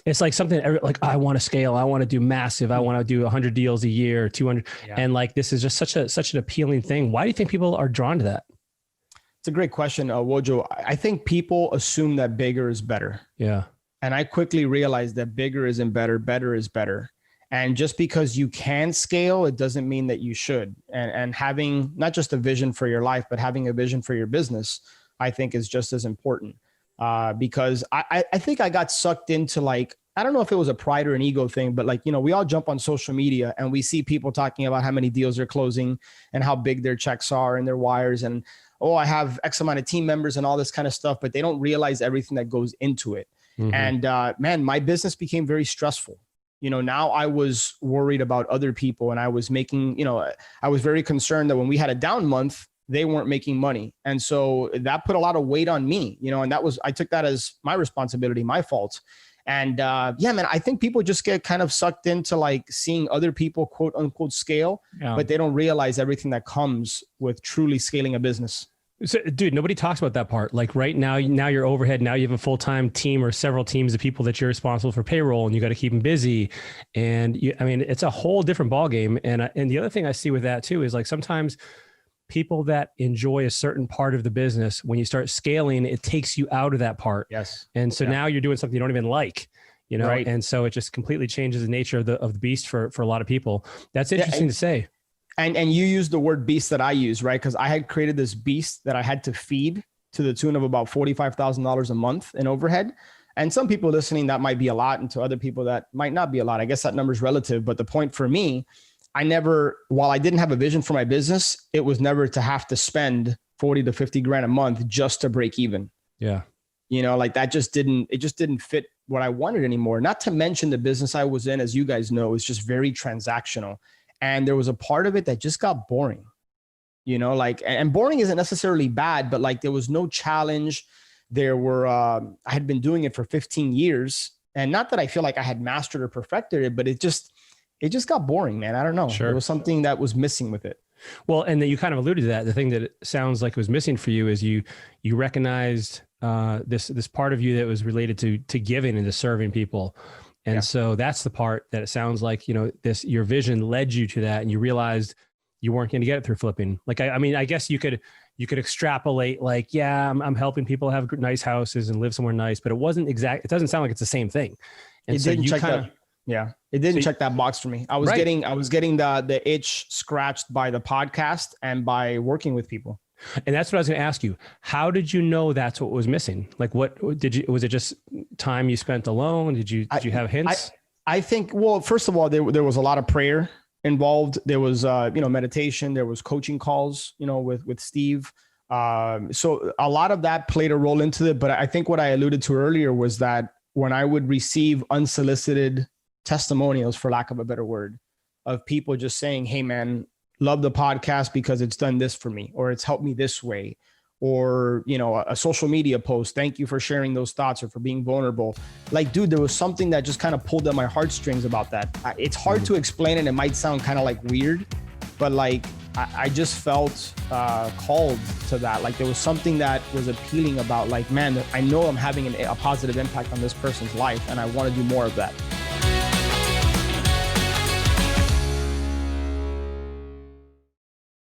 It's like something like, I want to scale. I want to do massive. I want to do 100 deals a year, 200. Yeah. And like, this is just such an appealing thing. Why do you think people are drawn to that? It's a great question, Wojo. I think people assume that bigger is better. Yeah. And I quickly realized that bigger isn't better. Better is better. And just because you can scale, it doesn't mean that you should. And having not just a vision for your life, but having a vision for your business, I think is just as important. Because I think I got sucked into like, I don't know if it was a pride or an ego thing, but like, you know, we all jump on social media and we see people talking about how many deals they're closing and how big their checks are and their wires and, oh, I have X amount of team members and all this kind of stuff, but they don't realize everything that goes into it. Mm-hmm. And man, my business became very stressful. You know, now I was worried about other people and I was making, you know, I was very concerned that when we had a down month, they weren't making money. And so that put a lot of weight on me, you know, and I took that as my responsibility, my fault. And yeah, man, I think people just get kind of sucked into like seeing other people quote unquote scale, but they don't realize everything that comes with truly scaling a business. So, dude, nobody talks about that part. Like right now you're overhead. Now you have a full-time team or several teams of people that you're responsible for payroll, and you got to keep them busy. And I mean, it's a whole different ballgame. And the other thing I see with that too is like sometimes people that enjoy a certain part of the business, when you start scaling, it takes you out of that part. Yes. And so now you're doing something you don't even like, you know, right. And so it just completely changes the nature of the beast for a lot of people. That's interesting to say. And you use the word beast that I use, right? Because I had created this beast that I had to feed to the tune of about $45,000 a month in overhead. And some people listening, that might be a lot. And to other people, that might not be a lot. I guess that number is relative. But the point for me, while I didn't have a vision for my business, it was never to have to spend 40 to 50 grand a month just to break even. Yeah. You know, like it just didn't fit what I wanted anymore. Not to mention the business I was in, as you guys know, is just very transactional. And there was a part of it that just got boring, you know, like, and boring isn't necessarily bad, but like there was no challenge. I had been doing it for 15 years, and not that I feel like I had mastered or perfected it, but it just got boring, man. I don't know. Sure. There was something that was missing with it. Well, and then you kind of alluded to that. The thing that it sounds like was missing for you is you recognized this part of you that was related to giving and to serving people. And so that's the part that it sounds like, you know, your vision led you to that, and you realized you weren't going to get it through flipping. Like, I mean, I guess you could extrapolate like, yeah, I'm helping people have nice houses and live somewhere nice, but it wasn't exact. It doesn't sound like it's the same thing. And it didn't check that box for me. I was getting the itch scratched by the podcast and by working with people. And that's what I was going to ask you. How did you know that's what was missing? Like, was it just time you spent alone? Did you have hints? I think, well, first of all, there was a lot of prayer involved. There was, meditation. There was coaching calls, with Steve. So a lot of that played a role into it. But I think what I alluded to earlier was that when I would receive unsolicited testimonials, for lack of a better word, of people just saying, hey, man, love the podcast because it's done this for me, or it's helped me this way, or, a social media post, thank you for sharing those thoughts or for being vulnerable. Like, dude, there was something that just kind of pulled at my heartstrings about that. It's hard to explain, and it might sound kind of like weird, but like, I just felt called to that. Like, there was something that was appealing about, like, man, I know I'm having a positive impact on this person's life, and I want to do more of that.